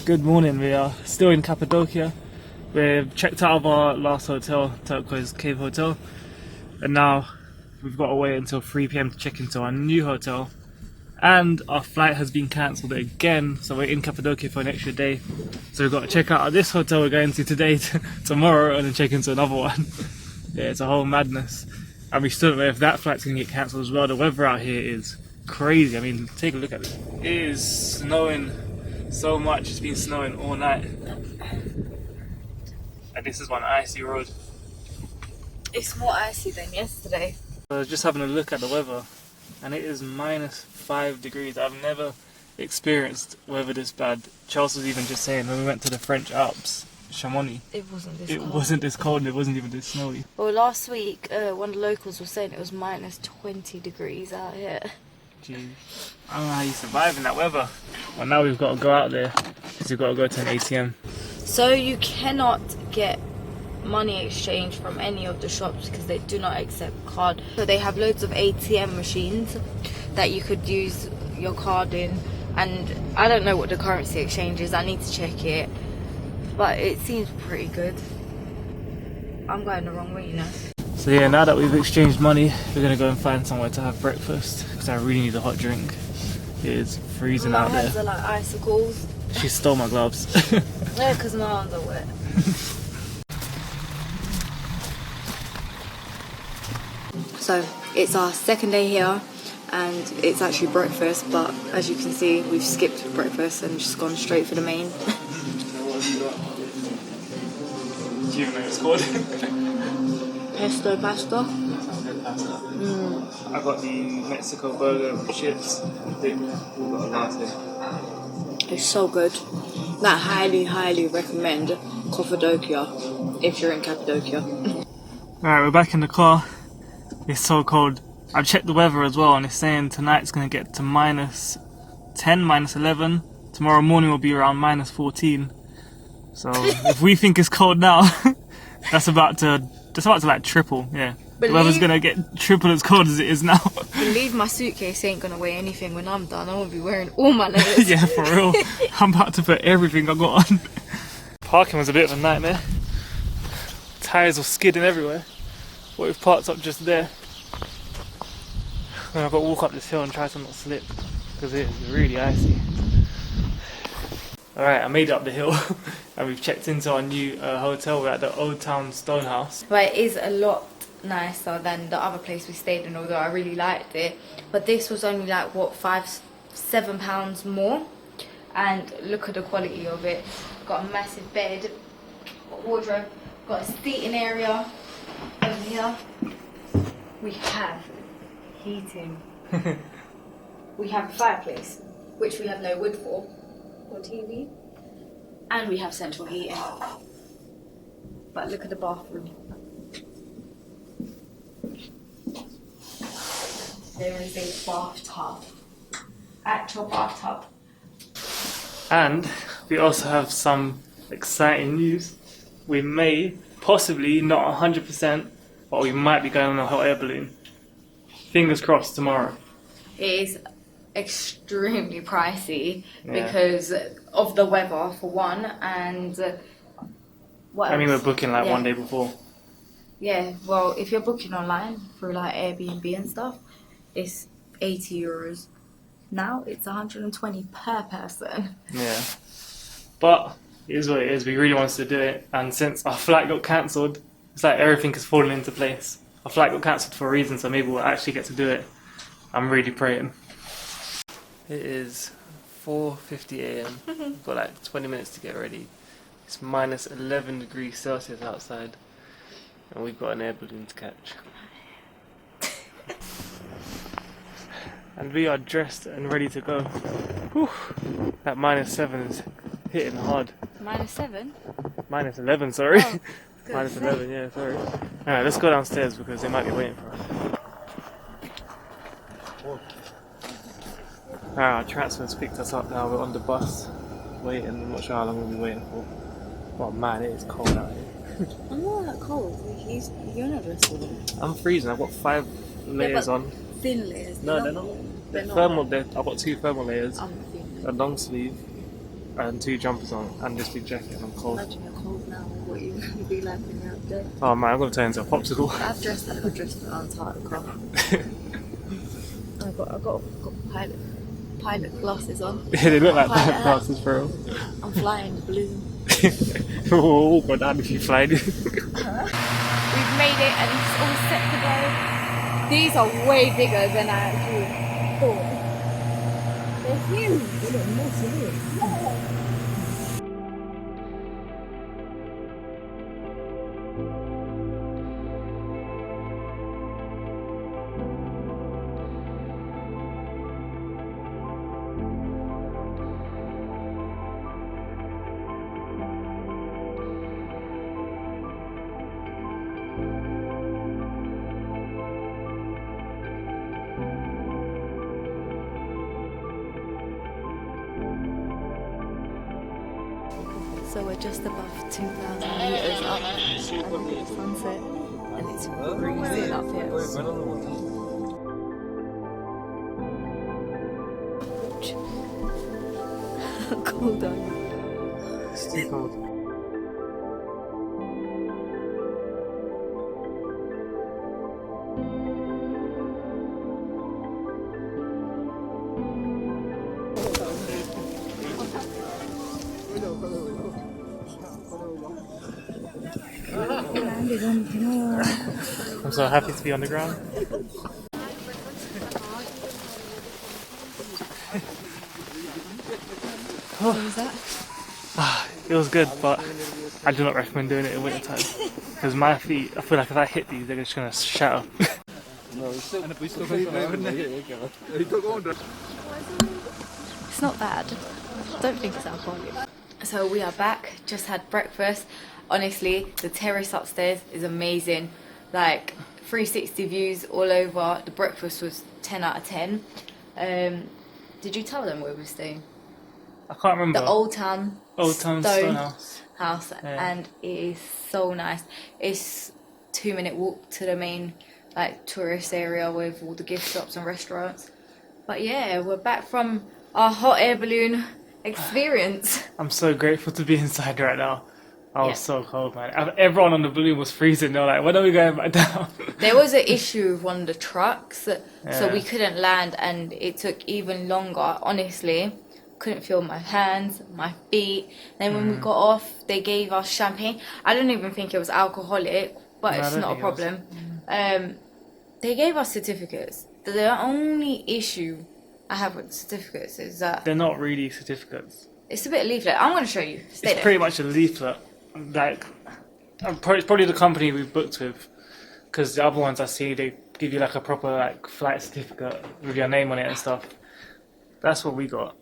Good morning, we are still in Cappadocia. We've checked out of our last hotel, Turquoise Cave Hotel, and now we've got to wait until 3 PM to check into our new hotel. And our flight has been cancelled again, so we're in Cappadocia for an extra day. So we've got to check out this hotel we're going to today, tomorrow, and then check into another one. Yeah, it's a whole madness. And we still don't know if that flight's going to get cancelled as well. The weather out here is crazy. I mean, take a look at it. It is snowing so much. It's been snowing all night. And this is one icy road. It's more icy than yesterday. I was just having a look at the weather, and it is -5 degrees. I've never experienced weather this bad. Charles was even just saying when we went to the French Alps, Chamonix, It wasn't this it cold. wasn't this cold and it wasn't even this snowy. Well, last week, one of the locals was saying it was -20 degrees out here. Gee, I don't know how you survive in that weather. Well, now we've got to go out there because we've got to go to an ATM. So you cannot get money exchange from any of the shops because they do not accept card. So they have loads of ATM machines that you could use your card in, and I don't know what the currency exchange is. I need to check it, but it seems pretty good. I'm going the wrong way, you know. So yeah, now that we've exchanged money, we're going to go and find somewhere to have breakfast because I really need a hot drink. It is freezing My out hands there. are like icicles. She stole my gloves. Yeah, because my arms are wet. So it's our second day here, and it's actually breakfast, but as you can see, we've skipped breakfast and just gone straight for the main. Do you even know what it's called? Pesto pasta. I got the Mexico burger with chips and dip. We've got a latte. It's so good. I highly recommend Cappadocia if you're in Cappadocia. Alright, we're back in the car. It's so cold. I've checked the weather as well, and it's saying tonight's going to get to -10, -11. Tomorrow morning will be around -14. So if we think it's cold now, that's about to like triple. Yeah, the weather's going to get triple as cold as it is now. Believe my suitcase ain't gonna weigh anything when I'm done. I'm gonna be wearing all my layers. Yeah, for real. I'm about to put everything I got on. Parking was a bit of a nightmare. Tyres were skidding everywhere. What we've parked up just there. And I've got to walk up this hill and try to not slip because it is really icy. Alright, I made it up the hill and we've checked into our new hotel. We're at the Old Town Stone House. But it is a lot nicer than the other place we stayed in, although I really liked it. But this was only like, what, £7 more? And look at the quality of it. Got a massive bed, got a wardrobe, got a seating area. Over here we have heating. We have a fireplace, which we have no wood for, or TV, and we have central heating. But look at the bathroom. There is a bathtub, actual bathtub. And we also have some exciting news. We may, possibly, not 100%, but we might be going on a hot air balloon. Fingers crossed tomorrow. It is extremely pricey Yeah. because of the weather, for one, and what else? I mean, we're booking like Yeah. one day before. Yeah, well, if you're booking online through like Airbnb and stuff, it's €80. Now it's 120 per person. Yeah. But it is what it is. We really wanted to do it, and since our flight got cancelled, it's like everything has fallen into place. Our flight got cancelled for a reason, so maybe we'll actually get to do it. I'm really praying. It is 4:50 AM. We've got like 20 minutes to get ready. It's -11 degrees Celsius outside, and we've got an air balloon to catch. And we are dressed and ready to go. Whew. That -7 is hitting hard. -7? -11, sorry. Oh, -11, yeah, sorry. Alright, let's go downstairs because they might be waiting for us. Alright, our transfer's picked us up now. We're on the bus waiting. I'm not sure how long we'll be waiting for. Oh man, it is cold out here. I'm not that cold. You're not dressed for them. I'm freezing. I've got 5 layers on. Thin layers. No, they're not. They're not. Thermal. I've got 2 thermal layers. I'm not thin. A long sleeve. and 2 jumpers on and this big jacket and I'm cold. Imagine you're cold now. What are you going to be like when you're out there? Oh man, I'm gonna turn into a popsicle. I've dressed like a dress for Antarctica. I've got pilot glasses on. Yeah, they look like Pilot bad glasses for real. I'm flying the balloon. Oh, go down if you fly. We've made it and it's all set to go. These are way bigger than I actually thought. They're huge. They look massive. So we're just above 2,000 meters up and it's sunset and it's freezing up here. Cold on. It's too cold. I'm so happy to be on the ground. What was that? It was good, but I do not recommend doing it in winter time because my feet, I feel like if I hit these, they're just gonna shatter. It's not bad. I don't think it's alcoholic. So we are back, just had breakfast. Honestly, the terrace upstairs is amazing. Like 360 views all over. The breakfast was 10 out of 10. Did you tell them where we were staying? I can't remember. The Old Town Stonehouse. House, Yeah. and it is so nice. It's 2-minute walk to the main like tourist area with all the gift shops and restaurants. But yeah, we're back from our hot air balloon experience. I'm so grateful to be inside right now. I was Yeah. so cold, man. Everyone on the balloon was freezing. They were like, when are we going back down? There was an issue with one of the trucks, so Yeah. we couldn't land and it took even longer. Honestly, couldn't feel my hands, my feet. Then when we got off, they gave us champagne. I don't even think it was alcoholic, but No, I it's don't not a think it was. problem. They gave us certificates. The only issue I have with certificates is that They're not really certificates. it's a bit of leaflet. I'm going to show you. Stay It's there. pretty much a leaflet. Like, it's probably the company we've booked with, because the other ones I see, they give you like a proper like flight certificate with your name on it and stuff. That's what we got.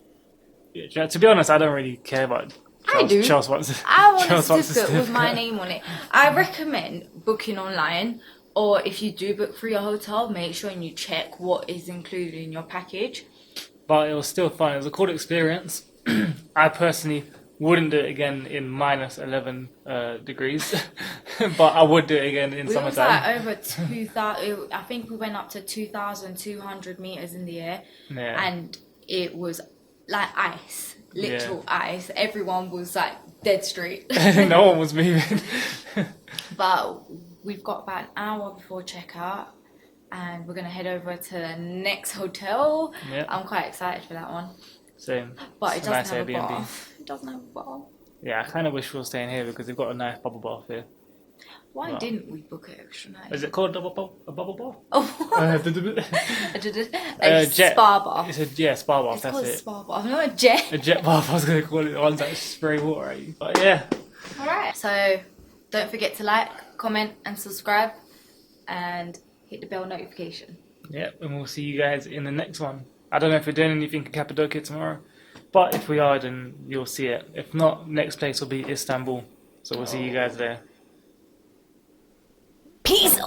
Yeah, to be honest, I don't really care about. I do. Charles wants. I want a Charles wants certificate with my name on it. I recommend booking online, or if you do book for your hotel, make sure and you check what is included in your package. But it was still fun. It was a cool experience. I personally wouldn't do it again in minus 11 degrees, but I would do it again in We was summertime. like over 2,000. I think we went up to 2,200 meters in the air, Yeah. and it was like ice, literal ice. Everyone was like dead straight. No one was moving. But we've got about an hour before checkout, and we're gonna head over to the next hotel. Yeah. I'm quite excited for that one. Same. But it It's a doesn't nice have a Airbnb. bath. It doesn't have a bath. Yeah, I kind of wish we were staying here because they've got a nice bubble bath here. Why Wow. didn't we book it extra night? Is it called a bubble bath? Oh, A jet. spa bath. It's a spa bath. It's That's called a it. spa bath, not a jet. A jet bath. I was gonna call it the ones that spray water at you. But yeah, Alright. So don't forget to like, comment, and subscribe, and hit the bell notification. yeah, and we'll see you guys in the next one. I don't know if we're doing anything in Cappadocia tomorrow, but if we are, then you'll see it. If not, next place will be Istanbul. So we'll see you guys there. Peace.